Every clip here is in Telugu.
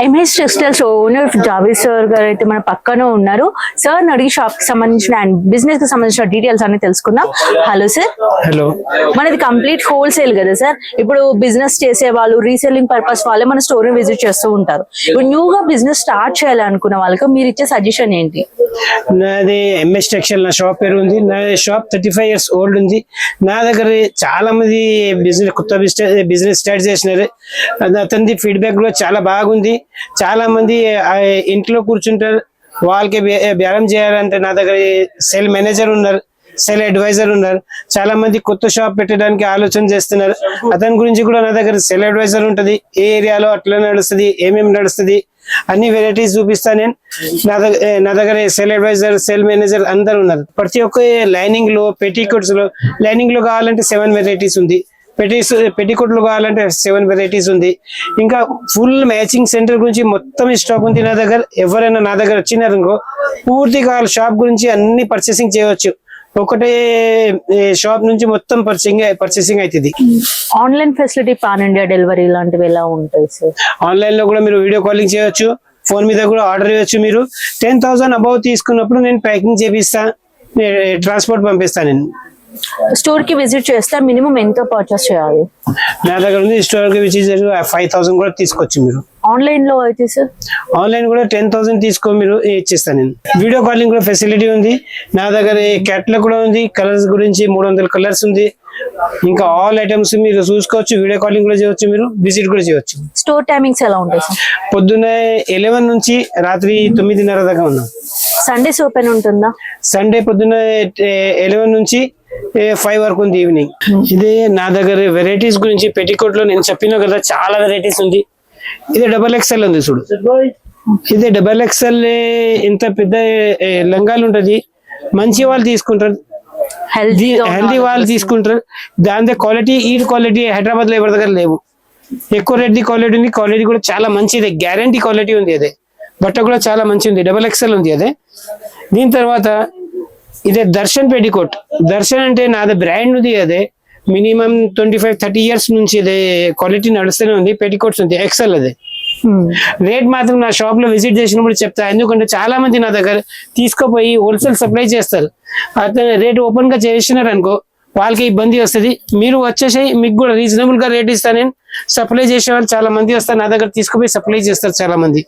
MS textiles owner Javed sir గారు అయితే మన పక్కన ఉన్నారు. సార్ అడిగి షాప్ కి సంబంధించిన అండ్ బిజినెస్ కి సంబంధించిన డీటెయిల్స్ అన్ని తెలుసుకుందాం. Hello sir. హలో. మనది కంప్లీట్ హోల్సేల్ కదా సార్. ఇప్పుడు బిజినెస్ చేసే వాళ్ళు రీసెల్లింగ్ పర్పస్ వాళ్ళే మన స్టోర్ ని విజిట్ చేస్తూ ఉంటారు. ఇప్పుడు న్యూగా బిజినెస్ స్టార్ట్ చేయాలనుకున్న వాళ్ళకి మీరు ఇచ్చే సజెషన్ ఏంటి? నాది ఎంఎస్ టెక్స్టైల్ నా షాప్ పేరు ఉంది. నా షాప్ 35 years ఓల్డ్ ఉంది. నా దగ్గర చాలా మంది కొత్త బిజినెస్ స్టార్ట్ చేసినారు. అతని ఫీడ్బ్యాక్ కూడా చాలా బాగుంది. చాలా మంది ఇంట్లో కూర్చుంటారు, వాళ్ళకి బేరం చేయాలంటే నా దగ్గర సేల్ మేనేజర్ ఉన్నారు, సేల్ అడ్వైజర్ ఉన్నారు. చాలా మంది కొత్త షాప్ పెట్టడానికి ఆలోచన చేస్తున్నారు. అతని గురించి కూడా నా దగ్గర సేల్ అడ్వైజర్ ఉంటది. ఏ ఏరియాలో అట్లా నడుస్తుంది, ఏమేమి నడుస్తుంది అన్ని వెరైటీస్ చూపిస్తా నేను. నా దగ్గర సేల్ అడ్వైజర్, సేల్ మేనేజర్ అందరు ఉన్నారు. ప్రతి ఒక్క లైనింగ్ లో, పెట్టికోట్స్ లో, లైనింగ్ లో కావాలంటే 7 వెరైటీస్ ఉంది. పెట్టికోట్లు కావాలంటే 7 వెరైటీస్ ఉంది. ఇంకా ఫుల్ మ్యాచింగ్ సెంటర్ గురించి మొత్తం స్టాక్ ఉంది నా దగ్గర. ఎవరైనా నా దగ్గర వచ్చినారనుకో పూర్తిగా షాప్ గురించి అన్ని పర్చేసింగ్ చేయవచ్చు. ఒకటే షాప్ నుంచి మొత్తం పర్చేసింగ్ అవుతుంది. Online facility pan India delivery లాంటివి ఎలా ఉంటాయి సార్? ఆన్లైన్ లో కూడా మీరు వీడియో కాలింగ్ చేయొచ్చు, ఫోన్ మీద కూడా ఆర్డర్ చేయొచ్చు. మీరు 10,000 అబౌవ్ తీసుకున్నప్పుడు నేను ప్యాకింగ్ చేపిస్తా, ట్రాన్స్పోర్ట్ పంపిస్తాను. నేను స్టోర్ కి విజిట్ చేస్తే మినిమం ఎంత పర్చేస్ చేయాలి? నా దగ్గర ఉంది స్టోర్ కి విజిట్ 5,000 కూడా తీసుకోవచ్చు. మీరు ఆన్లైన్ లో అయితే సార్? ఆన్లైన్ కూడా 10,000 తీసుకో, మీరు ఇచ్చేస్తాను నేను. వీడియో కాలింగ్ కూడా ఫెసిలిటీ ఉంది నా దగ్గర. క్యాటలాగ్ కూడా ఉంది. కలర్స్ గురించి 300 కలర్స్ ఉంది. ఇంకా ఆల్ ఐటమ్స్ మీరు చూసుకోవచ్చు. వీడియో కాలింగ్ కూడా చేయవచ్చు, మీరు విజిట్ కూడా చేయవచ్చు. స్టోర్ టైమింగ్స్ ఎలా ఉంటాయి సార్? పొద్దున్న 11 నుంచి రాత్రి 9:30 దాకా ఉన్నాం. సండేస్ ఓపెన్ ఉంటుందా? సండే పొద్దున్న 11 నుంచి 5 వరకు ఉంది ఈవినింగ్. ఇదే నా దగ్గర వెరైటీస్ గురించి పెట్టికోట్ లో నేను చెప్పినా కదా, చాలా వెరైటీస్ ఉంది. ఇదే XXL ఉంది చూడు. ఇదే XXL ఇంత పెద్ద లంగాలు ఉంటది. మంచి వాళ్ళు తీసుకుంటారు, హెల్దీ వాళ్ళు తీసుకుంటారు. దాని క్వాలిటీ, ఈ క్వాలిటీ హైదరాబాద్ లో ఎవరి దగ్గర లేవు. ఎక్కువ రేట్ ది క్వాలిటీ ఉంది. క్వాలిటీ కూడా చాలా మంచిది, గ్యారంటీ క్వాలిటీ ఉంది. అదే బట్ట కూడా చాలా మంచి ఉంది. XXL ఉంది అదే. దీని తర్వాత ఇదే దర్శన్ పెట్టికోట్. దర్శన్ అంటే నాది బ్రాండ్ ఉంది. అదే మినిమం 25-30 years నుంచి ఇదే క్వాలిటీ నడుస్తూనే ఉంది. పెట్టికోట్స్ ఉంది XL. అదే రేట్ మాత్రం నా షాప్ లో విజిట్ చేసినప్పుడు చెప్తా. ఎందుకంటే చాలా మంది నా దగ్గర తీసుకుపోయి హోల్సేల్ సప్లై చేస్తారు. అతను రేట్ ఓపెన్ గా చేసినారు అనుకో వాళ్ళకి ఇబ్బంది వస్తుంది. మీరు వచ్చేసి మీకు కూడా రీజనబుల్ గా రేట్ ఇస్తాను నేను. సప్లై చేసే వాళ్ళు చాలా మంది వస్తారు నా దగ్గర, తీసుకుపోయి సప్లై చేస్తారు చాలా మంది.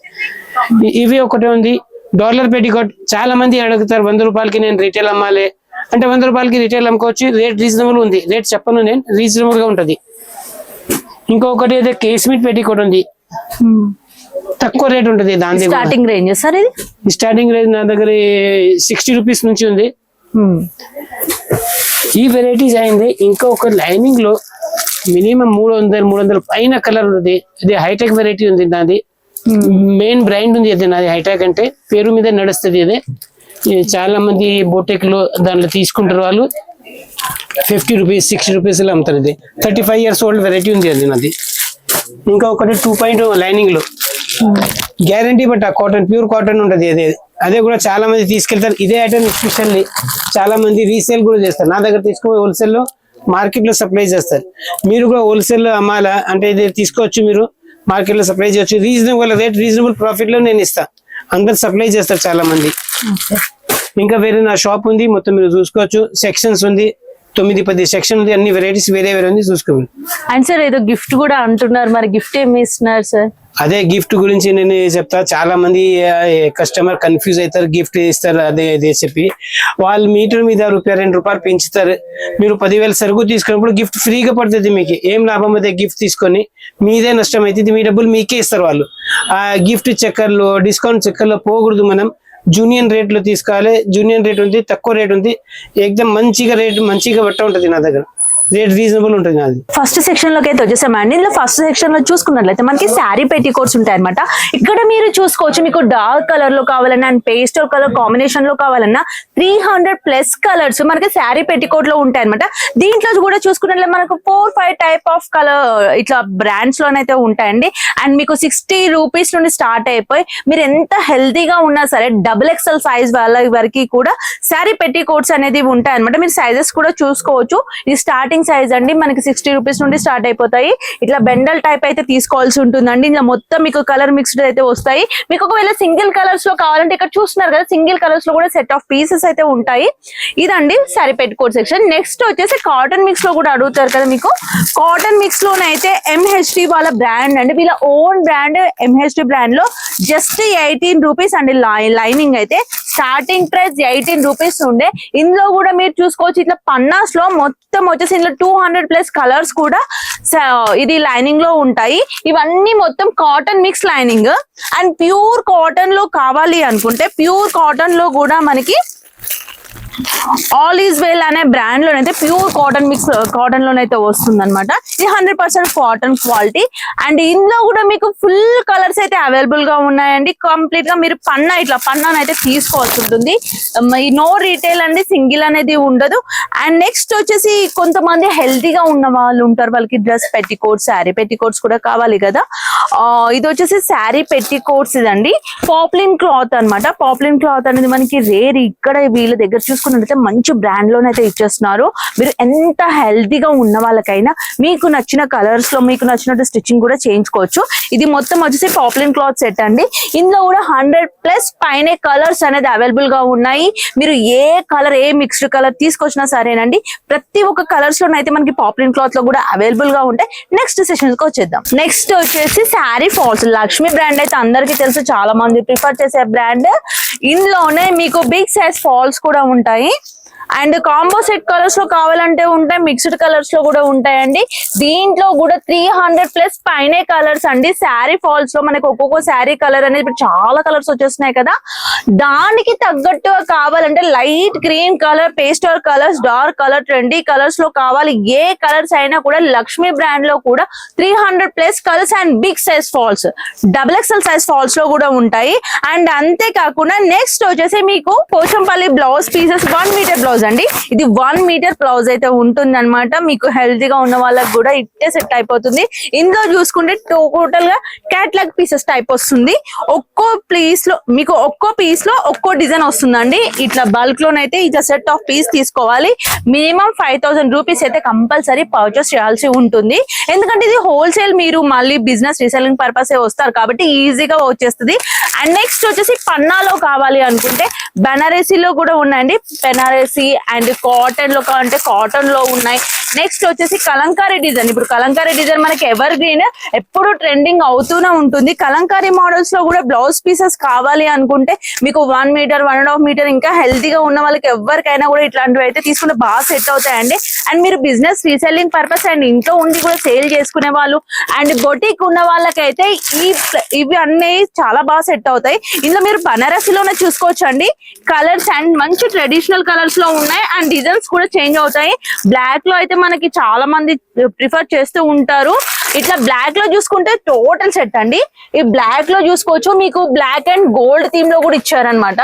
ఇవి ఒకటే ఉంది. డాలర్ పెట్టికోట్ చాలా మంది అడుగుతారు, 100 రూపాయలకి నేను రిటైల్ అమ్మాలి అంటే 100 రూపాయలకి రిటైల్ అమ్ముకోవచ్చు. రేట్ రీజనబుల్ ఉంది. రేట్ చెప్పను నేను, రీజనబుల్ గా ఉంటది. ఇంకొకటి అయితే కేస్మిట్ పెట్టికోట్ ఉంది. తక్కువ రేట్ ఉంటది. దాని స్టార్టింగ్ రేంజ్ సార్? ఇది స్టార్టింగ్ రేంజ్ నా దగ్గర 60 రూపీస్ నుంచి ఉంది. ఈ వెరైటీస్ అయింది. ఇంకా ఒక లైనింగ్ లో మినిమం 300 పైన కలర్ ఉంది. ఇది హైటెక్ వెరైటీ ఉంది. నాది మెయిన్ బ్రాండ్ ఉంది. అది నాది హైటెక్ అంటే పేరు మీద నడుస్తుంది. అదే చాలా మంది బోటెక్ లో దాంట్లో తీసుకుంటారు వాళ్ళు. 50 రూపీస్ 60 రూపీస్ లో అమ్ముతారు. ఇది 35 years ఓల్డ్ వెరైటీ ఉంది అది నాది. ఇంకా ఒకటి 2.0 లైనింగ్ లో గ్యారంటీ బట్ట కాటన్, ప్యూర్ కాటన్ ఉంటది. అదే కూడా చాలా మంది తీసుకెళ్తారు. ఇదే ఐటమ్ ఎస్పెషల్లీ చాలా మంది రీసేల్ కూడా చేస్తారు. నా దగ్గర తీసుకుపోయి హోల్సేల్ లో మార్కెట్ లో సప్లై చేస్తారు. మీరు కూడా హోల్సేల్ లో అమ్మాలా అంటే ఇది తీసుకోవచ్చు. మీరు మార్కెట్ లో సప్లై చేయొచ్చు. రీజనబుల్ రేట్, రీజనబుల్ ప్రాఫిట్ లో నేను ఇస్తా. అందరు సప్లై చేస్తారు చాలా మంది. ఇంకా వేరే నా షాప్ ఉంది. మొత్తం మీరు చూసుకోవచ్చు. సెక్షన్స్ ఉంది, 9-10 సెక్షన్ ఉంది. అన్ని వెరైటీస్ వేరే వేరే ఉంది, చూసుకోవాలి. అండ్ సార్ ఏదో గిఫ్ట్ కూడా అంటున్నారు, మరి గిఫ్ట్ ఏమి ఇస్తున్నారు సార్? అదే గిఫ్ట్ గురించి నేను చెప్తా. చాలా మంది కస్టమర్ కన్ఫ్యూజ్ అవుతారు, గిఫ్ట్ ఇస్తారు అదే చెప్పి. వాళ్ళు మీటర్ మీద ₹2 పెంచుతారు. మీరు 10,000 సరుకు తీసుకున్నప్పుడు గిఫ్ట్ ఫ్రీగా పడుతుంది. మీకు ఏం లాభం అయితే గిఫ్ట్ తీసుకొని మీదే నష్టం అవుతుంది. మీ డబ్బులు మీకే ఇస్తారు వాళ్ళు. ఆ గిఫ్ట్ చక్కర్లో, డిస్కౌంట్ చక్కర్లో పోకూడదు. మనం జూనియర్ రేట్ లో తీసుకోవాలి. జూనియర్ రేట్ ఉంది, తక్కువ రేట్ ఉంది. ఏకదం మంచిగా రేట్, మంచిగా బట్ట ఉంటుంది నా దగ్గర. రేట్ రీజనబుల్ ఉంటుంది నాది. ఫస్ట్ సెక్షన్ లోకి అయితే వచ్చేసామండి. ఇందులో ఫస్ట్ సెక్షన్ లో చూసుకున్నట్లయితే మనకి శారీ పెట్టికోట్స్ ఉంటాయి అనమాట. ఇక్కడ మీరు చూసుకోవచ్చు, మీకు డార్క్ కలర్ లో కావాలన్నా అండ్ పేస్టల్ కలర్ కాంబినేషన్ లో కావాలన్నా 300+ కలర్స్ మనకి శారీ పెట్టికోట్ లో ఉంటాయి అనమాట. దీంట్లో కూడా చూసుకున్నట్లయితే మనకు 4-5 టైప్ ఆఫ్ కలర్ ఇట్లా బ్రాండ్స్ లోనైతే ఉంటాయండి. అండ్ మీకు 60 రూపీస్ నుండి స్టార్ట్ అయిపోయి మీరు ఎంత హెల్తీగా ఉన్నా సరే XXL సైజ్ వాళ్ళ వరకు కూడా శారీ పెట్టికోట్స్ అనేది ఉంటాయి అనమాట. మీరు సైజెస్ కూడా చూసుకోవచ్చు. ఇది స్టార్టింగ్ స్టార్టింగ్ సైజ్ అండి మనకి 60 రూపీస్ నుండి స్టార్ట్ అయిపోతాయి. ఇట్లా బెండల్ టైప్ అయితే తీసుకోవాల్సి ఉంటుందండి. ఇలా మొత్తం మీకు కలర్ మిక్స్డ్ అయితే వస్తాయి. మీకు ఒకవేళ సింగిల్ కలర్స్ లో కావాలంటే ఇక్కడ చూస్తున్నారు కదా, సింగిల్ కలర్స్ లో కూడా సెట్ ఆఫ్ పీసెస్ అయితే ఉంటాయి. ఇదండి సారీ పెట్టుకోట్ సెక్షన్. నెక్స్ట్ వచ్చేసి కాటన్ మిక్స్ లో కూడా అడుగుతారు కదా, మీకు కాటన్ మిక్స్ లోనైతే MHD వాళ్ళ బ్రాండ్ అండి, వీళ్ళ ఓన్ బ్రాండ్ MHD బ్రాండ్ లో జస్ట్ 18 రూపీస్ అండి. లైనింగ్ అయితే స్టార్టింగ్ ప్రైస్ 18 రూపీస్ ఉండే. ఇందులో కూడా మీరు చూసుకోవచ్చు ఇట్లా పన్నాస్ లో మొత్తం వచ్చేసి ఇందులో 200+ కలర్స్ కూడా ఇది లైనింగ్ లో ఉంటాయి. ఇవన్నీ మొత్తం cotton mix lining. And pure cotton లో కావాలి అనుకుంటే ప్యూర్ కాటన్ లో కూడా మనకి ఆల్ ఈజ్ వెల్ అనే బ్రాండ్ లోనైతే ప్యూర్ కాటన్ మిక్స్ కాటన్ లోనైతే వస్తుంది అనమాట. ఇది 100% కాటన్ క్వాలిటీ. అండ్ ఇందులో కూడా మీకు ఫుల్ కలర్స్ అయితే అవైలబుల్ గా ఉన్నాయండి. కంప్లీట్ గా మీరు ఇట్లా పన్నానైతే తీసుకోవాల్సి ఉంటుంది. నో రీటైల్ అండి, సింగిల్ అనేది ఉండదు. అండ్ నెక్స్ట్ వచ్చేసి కొంతమంది హెల్తీగా ఉన్న వాళ్ళు ఉంటారు, వాళ్ళకి డ్రెస్ పెట్టికోట్స్, శారీ పెట్టికోట్స్ కూడా కావాలి కదా. ఇది వచ్చేసి శారీ పెట్టికోట్స్ ఇదండి. పాప్లిన్ క్లాత్ అన్నమాట. పాప్లిన్ క్లాత్ అనేది మనకి రేర్. ఇక్కడ వీళ్ళ దగ్గర చూసుకున్నట్లయితే మంచి బ్రాండ్ లోనైతే ఇచ్చేస్తున్నారు. మీరు ఎంత హెల్తీగా ఉన్న వాళ్ళకైనా మీకు నచ్చిన కలర్స్ లో మీకు నచ్చినట్టు స్టిచ్చింగ్ కూడా చేయించుకోవచ్చు. ఇది మొత్తం వచ్చేసి పాప్లిన్ క్లాత్ సెట్ అండి. ఇందులో కూడా 100+ పైనే కలర్స్ అనేది అవైలబుల్ గా ఉన్నాయి. మీరు ఏ కలర్, ఏ మిక్స్డ్ కలర్ తీసుకొచ్చినా సరేనండి, ప్రతి ఒక్క కలర్స్ లోనైతే మనకి పాప్లిన్ క్లాత్ లో కూడా అవైలబుల్ గా ఉంటాయి. నెక్స్ట్ సెషన్ కి వచ్చేద్దాం. నెక్స్ట్ వచ్చేసి శారీ ఫాల్స్. లక్ష్మి బ్రాండ్ అయితే అందరికీ తెలుసు, చాలా మంది ప్రిఫర్ చేసే బ్రాండ్. ఇందులోనే మీకు బిగ్ సైజ్ ఫాల్స్ కూడా ఉంటాయి. అండ్ కాంబో సెట్ కలర్స్ లో కావాలంటే ఉంటాయి, మిక్స్డ్ కలర్స్ లో కూడా ఉంటాయండి. దీంట్లో కూడా 300+ పైనే కలర్స్ అండి. శారీ ఫాల్స్ లో మనకి ఒక్కొక్క శారీ కలర్ అనేది ఇప్పుడు చాలా కలర్స్ వచ్చేస్తున్నాయి కదా, దానికి తగ్గట్టుగా కావాలంటే light green colour, pastel colours, dark colour, trendy colours లో కావాలి. ఏ కలర్స్ అయినా కూడా లక్ష్మి బ్రాండ్ లో కూడా 300+ colours and big size falls, XXL size falls లో కూడా ఉంటాయి. అండ్ అంతేకాకుండా నెక్స్ట్ వచ్చేసి మీకు Pochampally blouse pieces 1 metre blouse అండి. ఇది 1 మీటర్ బ్లౌజ్ అయితే ఉంటుంది అనమాట. మీకు హెల్తీగా ఉన్న వాళ్ళకి కూడా ఇట్టే సెట్ అయిపోతుంది. ఇందులో చూసుకుంటే టోటల్ గా క్యాట్లాగ్ పీసెస్ టైప్ వస్తుంది. ఒక్కో పీస్ లో మీకు ఒక్కో పీస్ లో ఒక్కో డిజైన్ వస్తుందండి. ఇట్లా బల్క్ లోనైతే ఇట్లా సెట్ ఆఫ్ పీస్ తీసుకోవాలి. మినిమం 5000 రూపీస్ అయితే కంపల్సరీ పర్చేస్ చేయాల్సి ఉంటుంది. ఎందుకంటే ఇది హోల్సేల్, మీరు మళ్ళీ బిజినెస్ రీసెల్లింగ్ పర్పస్ వస్తారు కాబట్టి ఈజీగా వచ్చేస్తుంది. అండ్ నెక్స్ట్ వచ్చేసి పన్నాలో కావాలి అనుకుంటే బనారసీలో కూడా ఉన్నాయండి. బనారసీ అండ్ కాటన్ లో కావాలంటే కాటన్ లో ఉన్నాయి. నెక్స్ట్ వచ్చేసి కలంకారీ డిజైన్. ఇప్పుడు కలంకారీ డిజైన్ మనకి ఎవర్ గ్రీన్, ఎప్పుడు ట్రెండింగ్ అవుతూనే ఉంటుంది. కలంకారీ మోడల్స్ లో కూడా బ్లౌజ్ పీసెస్ కావాలి అనుకుంటే మీకు 1 మీటర్, 1.5 మీటర్, ఇంకా హెల్తీగా ఉన్న వాళ్ళకి ఎవరికైనా కూడా ఇట్లాంటివి అయితే తీసుకుంటే బాగా సెట్ అవుతాయండి. అండ్ మీరు బిజినెస్ రీసెల్లింగ్ పర్పస్ అండ్ ఇంట్లో ఉండి కూడా సేల్ చేసుకునే వాళ్ళు అండ్ బొటిక్ ఉన్న వాళ్ళకైతే ఇవి అన్నీ చాలా బాగా సెట్ అవుతాయి. ఇందులో మీరు బనారసీలోనే చూసుకోవచ్చు అండి. కలర్స్ అండ్ మంచి ట్రెడిషనల్ కలర్స్ లో ఉన్నాయి. అండ్ డిజైన్స్ కూడా చేంజ్ అవుతాయి. బ్లాక్ లో అయితే మనకి చాలా మంది ప్రిఫర్ చేస్తూ ఉంటారు. ఇట్లా బ్లాక్ లో చూసుకుంటే టోటల్ సెట్ అండి. ఈ బ్లాక్ లో చూసుకోవచ్చు, మీకు బ్లాక్ అండ్ గోల్డ్ థీమ్ లో కూడా ఇచ్చారనమాట.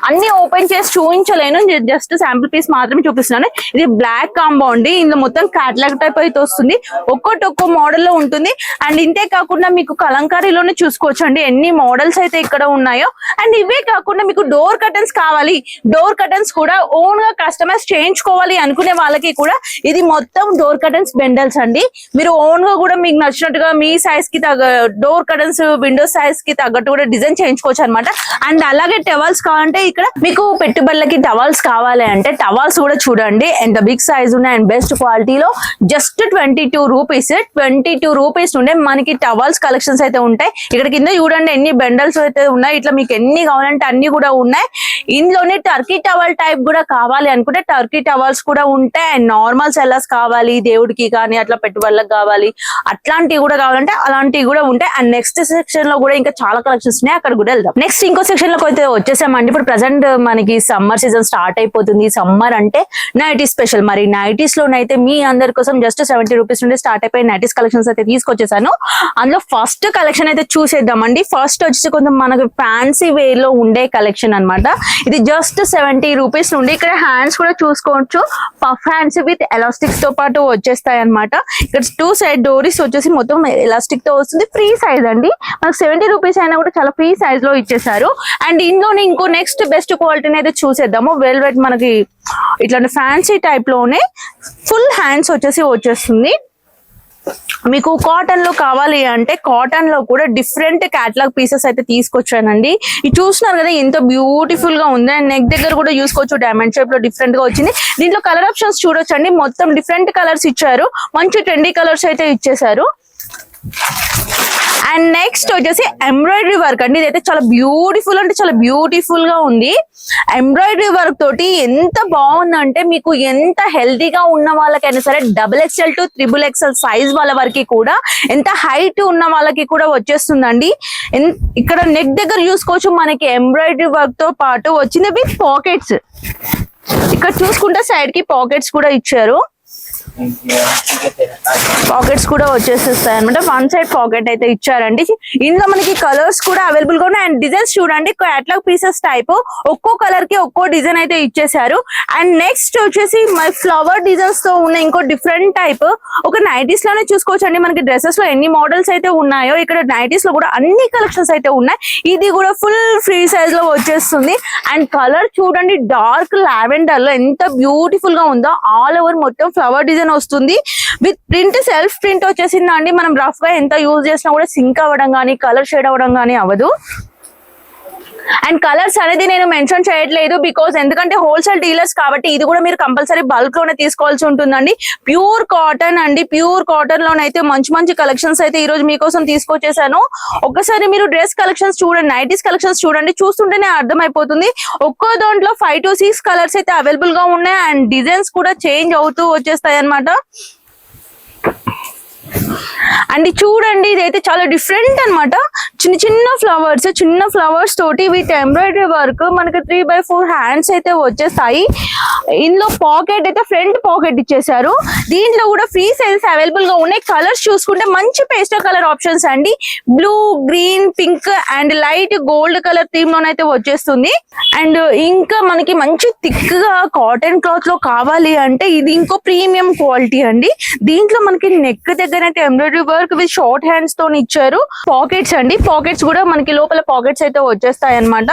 అన్ని ఓపెన్ చేసి చూపించలేను, జస్ట్ శాంపుల్ పీస్ మాత్రమే చూపిస్తున్నాను. ఇది బ్లాక్ కాంబో అండి. ఇందులో మొత్తం క్యాట్లాగ్ టైప్ అయితే వస్తుంది. ఒక్కో మోడల్ లో ఉంటుంది. అండ్ ఇంతే కాకుండా మీకు కలంకారీలోనే చూసుకోవచ్చు అండి ఎన్ని మోడల్స్ అయితే ఇక్కడ ఉన్నాయో. అండ్ ఇవే కాకుండా మీకు డోర్ కర్టన్స్ కావాలి, డోర్ కర్టన్స్ కూడా ఓన్ గా కస్టమైజ్ చేయించుకోవాలి అనుకునే వాళ్ళకి కూడా ఇది మొత్తం డోర్ కర్టన్స్ బెండల్స్ అండి. మీరు ఓన్ గా కూడా మీకు నచ్చినట్టుగా మీ సైజ్ కి డోర్ కర్టన్స్ విండో సైజ్ కి తగ్గట్టు కూడా డిజైన్ చేయించుకోవచ్చు అనమాట. అండ్ అలాగే టవల్స్ కావాలంటే ఇక్కడ మీకు పెట్టుబడులకి టవల్స్ కావాలి అంటే టవల్స్ కూడా చూడండి ఎంత బిగ్ సైజ్ ఉన్నాయి అండ్ బెస్ట్ క్వాలిటీలో. జస్ట్ 22 రూపీస్, 22 రూపీస్ నుండే మనకి టవల్స్ కలెక్షన్స్ అయితే ఉంటాయి. ఇక్కడ కింద చూడండి ఎన్ని బెండల్స్ అయితే ఉన్నాయి. ఇట్లా మీకు ఎన్ని కావాలంటే అన్ని కూడా ఉన్నాయి. ఇందులోనే టర్కీ టవల్ టైప్ కూడా కావాలి అనుకుంటే టర్కీ టవల్స్ కూడా ఉంటాయి. అండ్ నార్మల్ సెల్లర్స్ కావాలి, దేవుడికి కానీ అట్లా పెట్టుబడులకు కావాలి, అట్లాంటివి కూడా కావాలంటే అలాంటివి కూడా ఉంటాయి. అండ్ నెక్స్ట్ సెక్షన్ లో కూడా ఇంకా చాలా కలెక్షన్స్ ఉన్నాయి, అక్కడ కూడా వెళ్దాం. నెక్స్ట్ ఇంకో సెక్షన్ లోకి అయితే వచ్చేసామండి. ఇప్పుడు ప్రెసెంట్ మనకి సమ్మర్ సీజన్ స్టార్ట్ అయిపోతుంది. సమ్మర్ అంటే నైటీ స్పెషల్. మరి నైటీస్ లోనైతే మీ అందరి కోసం జస్ట్ 70 రూపీస్ నుండి స్టార్ట్ అయిపోయి నైటీస్ కలెక్షన్స్ అయితే తీసుకొచ్చేసాను. అందులో ఫస్ట్ కలెక్షన్ అయితే చూసేద్దామండి. ఫస్ట్ వచ్చేసి కొంచెం మనకి ఫ్యాన్సీ వే లో ఉండే కలెక్షన్ అన్నమాట. ఇది జస్ట్ 70 రూపీస్ నుండి. ఇక్కడ హ్యాండ్స్ కూడా చూసుకోవచ్చు, పఫ్ హ్యాండ్స్ విత్ ఎలాస్టిక్స్ తో పాటు వచ్చేస్తాయి అనమాట. ఇక్కడ 2 సైడ్ డోరీస్ వచ్చేసి మొత్తం ఎలాస్టిక్ తో వస్తుంది. ఫ్రీ సైజ్ అండి, మనకు 70 రూపీస్ అయినా కూడా చాలా ఫ్రీ సైజ్ లో ఇచ్చేసారు. అండ్ ఇందులోనే ఇంకో నెక్స్ట్ బెస్ట్ క్వాలిటీని అయితే చూసేద్దాము. వెల్వెట్ మనకి ఇట్లాంటి ఫ్యాన్సీ టైప్ లోనే ఫుల్ హ్యాండ్స్ వచ్చేస్తుంది. మీకు కాటన్ లో కావాలి అంటే కాటన్ లో కూడా డిఫరెంట్ క్యాటలాగ్ పీసెస్ అయితే తీసుకొచ్చానండి. ఇది చూస్తున్నారు కదా ఎంత బ్యూటిఫుల్ గా ఉంది. అండ్ నెక్ దగ్గర కూడా చూసుకోవచ్చు, డైమండ్ షేప్ లో డిఫరెంట్ గా వచ్చింది. దీంట్లో కలర్ ఆప్షన్స్ చూడొచ్చండి, మొత్తం డిఫరెంట్ కలర్స్ ఇచ్చారు, మంచి ట్రెండీ కలర్స్ అయితే ఇచ్చేసారు. అండ్ నెక్స్ట్ వచ్చేసి ఎంబ్రాయిడరీ వర్క్ అండి. ఇదైతే చాలా బ్యూటిఫుల్ అంటే చాలా బ్యూటిఫుల్ గా ఉంది. ఎంబ్రాయిడరీ వర్క్ తోటి ఎంత బాగుందంటే మీకు ఎంత హెల్తీగా ఉన్న వాళ్ళకైనా సరే XXL to XXL సైజ్ వాళ్ళ వరకు కూడా, ఎంత హైట్ ఉన్న వాళ్ళకి కూడా వచ్చేస్తుందండి. ఇక్కడ నెక్ దగ్గర చూసుకోవచ్చు, మనకి ఎంబ్రాయిడరీ వర్క్ తో పాటు వచ్చింది విత్ పాకెట్స్. ఇక్కడ చూసుకుంటే సైడ్ కి పాకెట్స్ కూడా ఇచ్చారు. పాకెట్స్ కూడా వచ్చేసేస్తాయి అనమాట. వన్ సైడ్ పాకెట్ అయితే ఇచ్చారండి. ఇందులో మనకి కలర్స్ కూడా అవైలబుల్ గా ఉన్నాయి. అండ్ డిజైన్స్ చూడండి, క్యాటలాగ్ పీసెస్ టైప్ ఒక్కో కలర్ కి ఒక్కో డిజైన్ అయితే ఇచ్చేసారు. అండ్ నెక్స్ట్ వచ్చేసి ఫ్లవర్ డిజైన్స్ తో ఉన్న ఇంకో డిఫరెంట్ టైప్ ఒక నైటీస్ లోనే చూసుకోవచ్చండి. మనకి డ్రెస్సెస్ లో ఎన్ని మోడల్స్ అయితే ఉన్నాయో ఇక్కడ నైటీస్ లో కూడా అన్ని కలెక్షన్స్ అయితే ఉన్నాయి. ఇది కూడా ఫుల్ ఫ్రీ సైజ్ లో వచ్చేస్తుంది. అండ్ కలర్ చూడండి, డార్క్ లావెండర్ లో ఎంత బ్యూటిఫుల్ గా ఉందో. ఆల్ ఓవర్ మొత్తం ఫ్లవర్ డిజైన్ వస్తుంది విత్ ప్రింట్, సెల్ఫ్ ప్రింట్ వచ్చేసిందండి. మనం రఫ్ గా ఎంత యూజ్ చేసినా కూడా సింక్ అవ్వడం కానీ కలర్ షేడ్ అవ్వడం కానీ అవ్వదు. అండ్ కలర్స్ అనేది నేను మెన్షన్ చేయట్లేదు బికాస్ ఎందుకంటే హోల్సేల్ డీలర్స్ కాబట్టి ఇది కూడా మీరు కంపల్సరీ బల్క్ లోనే తీసుకోవాల్సి ఉంటుందండి. ప్యూర్ కాటన్ అండి, ప్యూర్ కాటన్ లోనైతే మంచి మంచి కలెక్షన్స్ అయితే ఈ రోజు మీకోసం తీసుకొచ్చేసాను. ఒకసారి మీరు డ్రెస్ కలెక్షన్స్ చూడండి, నైటీస్ కలెక్షన్స్ చూడండి, చూస్తుంటేనే అర్థమైపోతుంది. ఒక్కో దాంట్లో 5 to 6 కలర్స్ అయితే అవైలబుల్ గా ఉన్నాయి. అండ్ డిజైన్స్ కూడా చేంజ్ అవుతూ వచ్చేస్తాయి అన్నమాట. అండ్ చూడండి, ఇదైతే చాలా డిఫరెంట్ అన్నమాట. చిన్న ఫ్లవర్స్ తోటి విత్ ఎంబ్రాయిడరీ వర్క్ మనకి 3/4 హ్యాండ్స్ అయితే వచ్చేస్తాయి. ఇందులో పాకెట్ అయితే ఫ్రంట్ పాకెట్ ఇచ్చేసారు. దీంట్లో కూడా ఫ్రీ సైజెస్ అవైలబుల్ గా ఉన్నాయి. కలర్స్ చూసుకుంటే మంచి పేస్టల్ కలర్ ఆప్షన్స్ అండి. Blue, green, pink and light gold colour theme లోనైతే వచ్చేస్తుంది. అండ్ ఇంకా మనకి మంచి థిక్ గా కాటన్ క్లాత్ లో కావాలి అంటే ఇది ఇంకో ప్రీమియం క్వాలిటీ అండి. దీంట్లో మనకి నెక్ దగ్గర అయితే embroidery work with short hands తో ఇచ్చారు. పాకెట్స్ అండి, పాకెట్స్ కూడా మనకి లోపల పాకెట్స్ అయితే వచ్చేస్తాయి అనమాట.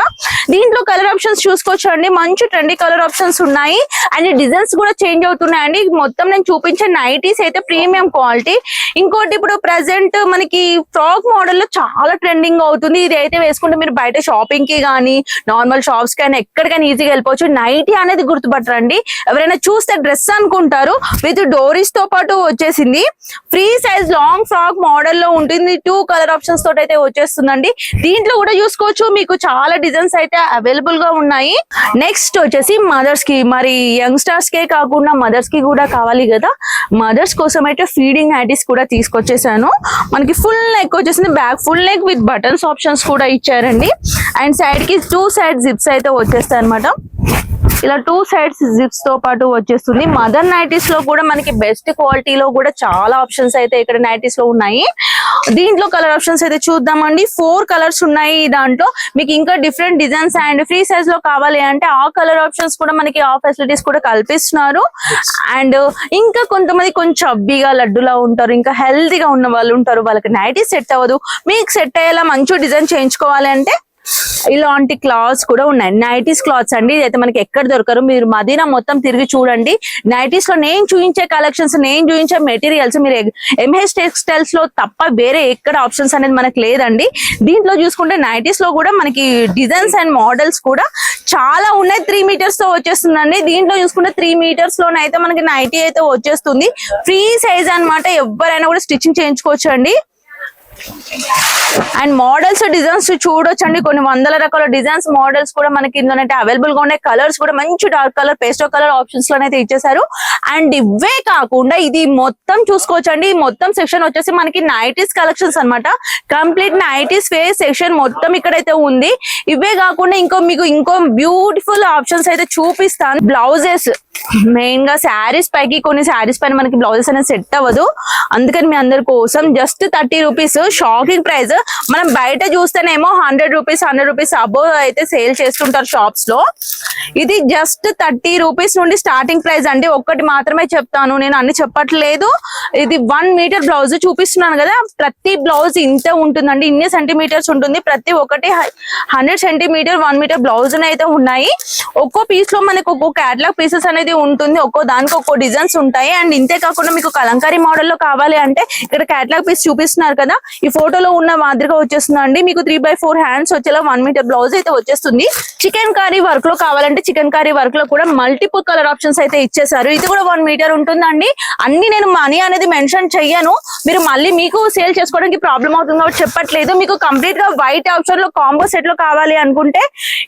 దీంట్లో కలర్ ఆప్షన్స్ చూసుకోవచ్చు అండి, మంచి ట్రెండీ కలర్ ఆప్షన్స్ ఉన్నాయి. అండ్ డిజైన్స్ కూడా చేంజ్ అవుతున్నాయండి. మొత్తం నేను చూపించే నైటీస్ అయితే ప్రీమియం క్వాలిటీ. ఇంకోటి ఇప్పుడు ప్రెసెంట్ మనకి ఫ్రాక్ మోడల్ లో చాలా ట్రెండింగ్ అవుతుంది. ఇది అయితే వేసుకుంటే మీరు బయట షాపింగ్ కి కానీ నార్మల్ షాప్స్ కానీ ఎక్కడికైనా ఈజీగా వెళ్ళిపోవచ్చు. నైటీ అనేది గుర్తుపట్టరండి, ఎవరైనా చూస్తే డ్రెస్ అనుకుంటారు. విత్ డోరీస్ తో పాటు వచ్చేసింది. Free size long frock model లో ఉంటుంది. 2 కలర్ ఆప్షన్స్ తోటి అయితే వచ్చేస్తుందండి. దీంట్లో కూడా చూసుకోవచ్చు, మీకు చాలా డిజైన్స్ అయితే అవైలబుల్ గా ఉన్నాయి. నెక్స్ట్ వచ్చేసి మదర్స్ కి, మరి యంగ్స్టర్స్ కే కాకుండా మదర్స్ కి కూడా కావాలి కదా. మదర్స్ కోసం అయితే ఫీడింగ్ నైటీస్ కూడా తీసుకొచ్చేసాను. మనకి ఫుల్ నెక్ వచ్చేసింది, back full neck with buttons options కూడా ఇచ్చారండి. అండ్ సైడ్ కి 2 సైడ్ జిప్స్ అయితే వచ్చేస్తాయి అనమాట. ఇలా 2 సైడ్స్ జిప్స్ తో పాటు వచ్చేస్తుంది. మదర్ నైటీస్ లో కూడా మనకి బెస్ట్ క్వాలిటీలో కూడా చాలా ఆప్షన్స్ అయితే ఇక్కడ నైటీస్ లో ఉన్నాయి. దీంట్లో కలర్ ఆప్షన్స్ అయితే చూద్దామండి. 4 కలర్స్ ఉన్నాయి దాంట్లో. మీకు ఇంకా different designs and free size లో కావాలి అంటే ఆ కలర్ ఆప్షన్స్ కూడా మనకి ఆ ఫెసిలిటీస్ కూడా కల్పిస్తున్నారు. అండ్ ఇంకా కొంతమంది కొంచెం చబ్బీగా లడ్డులా ఉంటారు, ఇంకా హెల్తీగా ఉన్న వాళ్ళు ఉంటారు, వాళ్ళకి నైటీ సెట్ అవ్వదు. మీకు సెట్ అయ్యేలా మంచి డిజైన్ చేయించుకోవాలి అంటే ఇలాంటి క్లాత్స్ కూడా ఉన్నాయి. నైటీస్ క్లాత్స్ అండి, ఇదైతే మనకి ఎక్కడ దొరకరు. మీరు మదీనా మొత్తం తిరిగి చూడండి. నైటీస్ లో నేను చూపించే కలెక్షన్స్, నేను చూపించే మెటీరియల్స్ మీరు ఎంహెచ్ టెక్స్టైల్స్ లో తప్ప వేరే ఎక్కడ ఆప్షన్స్ అనేది మనకి లేదండి. దీంట్లో చూసుకుంటే నైటీస్ లో కూడా మనకి డిజైన్స్ అండ్ మోడల్స్ కూడా చాలా ఉన్నాయి. 3 మీటర్స్ తో వచ్చేస్తుందండి. దీంట్లో చూసుకుంటే 3 మీటర్స్ లోనైతే మనకి నైటీ అయితే వచ్చేస్తుంది. ఫ్రీ సైజ్ అన్నమాట, ఎవరైనా కూడా స్టిచ్చింగ్ చేయించుకోవచ్చు అండి. అండ్ మోడల్స్, డిజైన్స్ చూడొచ్చండి. కొన్ని వందల రకాల డిజైన్స్, మోడల్స్ కూడా మనకి ఇందులోనైతే అవైలబుల్ గా ఉన్నాయి. కలర్స్ కూడా మంచి dark colour, pastel colour options లోనైతే ఇచ్చేసారు. అండ్ ఇవే కాకుండా ఇది మొత్తం చూసుకోవచ్చండి. మొత్తం సెక్షన్ వచ్చేసి మనకి నైటీస్ కలెక్షన్స్ అన్నమాట. కంప్లీట్ నైటీస్ వేర్ సెక్షన్ మొత్తం ఇక్కడైతే ఉంది. ఇవే కాకుండా ఇంకో బ్యూటిఫుల్ ఆప్షన్స్ అయితే చూపిస్తాను. బ్లౌజెస్ మెయిన్ గా శారీస్ పైకి కొన్ని శారీస్ పైన మనకి బ్లౌజెస్ అనేది సెట్ అవ్వదు, అందుకని మీ అందరి కోసం జస్ట్ 30 రూపీస్ షాకింగ్ ప్రైస్. మనం బయట చూస్తేనేమో 100 రూపీస్ అబోవ్ అయితే సేల్ చేస్తుంటారు షాప్స్ లో. ఇది జస్ట్ 30 రూపీస్ నుండి స్టార్టింగ్ ప్రైస్ అండి. ఒక్కటి మాత్రమే చెప్తాను, నేను అన్ని చెప్పట్లేదు. ఇది 1 మీటర్ బ్లౌజ్ చూపిస్తున్నాను కదా, ప్రతి బ్లౌజ్ ఇంత ఉంటుందండి, ఇన్ని సెంటీమీటర్స్ ఉంటుంది. ప్రతి ఒక్కటి 100 సెంటీమీటర్ 1 మీటర్ బ్లౌజ్ అయితే ఉన్నాయి. ఒక్కో పీస్ లో మనకు ఒక్కో కేటలాగ్ పీసెస్ అనేది ఉంటుంది, ఒక్కో దానికి ఒక్కో డిజైన్స్ ఉంటాయి. అండ్ ఇంతే కాకుండా మీకు కలంకారీ మోడల్ లో కావాలి అంటే ఇక్కడ కేటలాగ్ పీస్ చూపిస్తున్నారు కదా, ఈ ఫోటోలో ఉన్న మాదిరిగా వచ్చేస్తుందండి. మీకు 3/4 హ్యాండ్స్ వచ్చేలా 1 మీటర్ బ్లౌజ్ అయితే వచ్చేస్తుంది. చికెన్ కారీ వర్క్ లో కావాలంటే చికెన్ కారీ వర్క్ లో కూడా మల్టిపుల్ కలర్ ఆప్షన్స్ అయితే ఇచ్చేసారు. ఇది కూడా 1 మీటర్ ఉంటుందండి. అన్ని నేను మనీ అనేది మెన్షన్ చెయ్యను, మీరు మళ్ళీ మీకు సేల్ చేసుకోవడానికి ప్రాబ్లం అవుతుంది కాబట్టి చెప్పట్లేదు. మీకు కంప్లీట్ గా వైట్ ఆప్షన్ లో కాంబో సెట్ లో కావాలి అనుకుంటే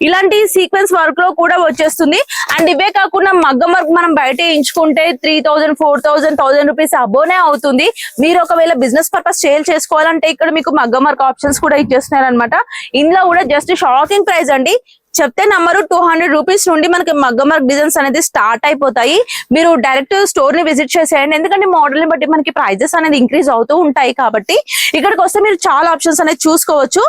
ఇలాంటి సీక్వెన్స్ వర్క్ లో కూడా వచ్చేస్తుంది. అండ్ ఇవే కాకుండా మగ్గం వర్క్ మనం బయట ఎంచుకుంటే 3000 4000 1000 రూపీస్ అబోనే అవుతుంది. మీరు ఒకవేళ బిజినెస్ పర్పస్ సేల్ చేసుకోవాలంటే ఇక్కడ మీకు మగ్గం వర్క్ ఆప్షన్స్ కూడా ఇచ్చేస్తున్నారు అనమాట. ఇందులో కూడా జస్ట్ షాకింగ్ ప్రైస్ అండి. చెప్తే నంబరు 200 రూపీస్ నుండి మనకి మగ్గం వర్క్ డిజైన్స్ అనేది స్టార్ట్ అయిపోతాయి. మీరు డైరెక్ట్ స్టోర్ ని విజిట్ చేసేయండి, ఎందుకంటే మోడల్ ని బట్టి మనకి ప్రైజెస్ అనేది ఇంక్రీజ్ అవుతూ ఉంటాయి. కాబట్టి ఇక్కడికి వస్తే మీరు చాలా ఆప్షన్స్ అనేది చూసుకోవచ్చు.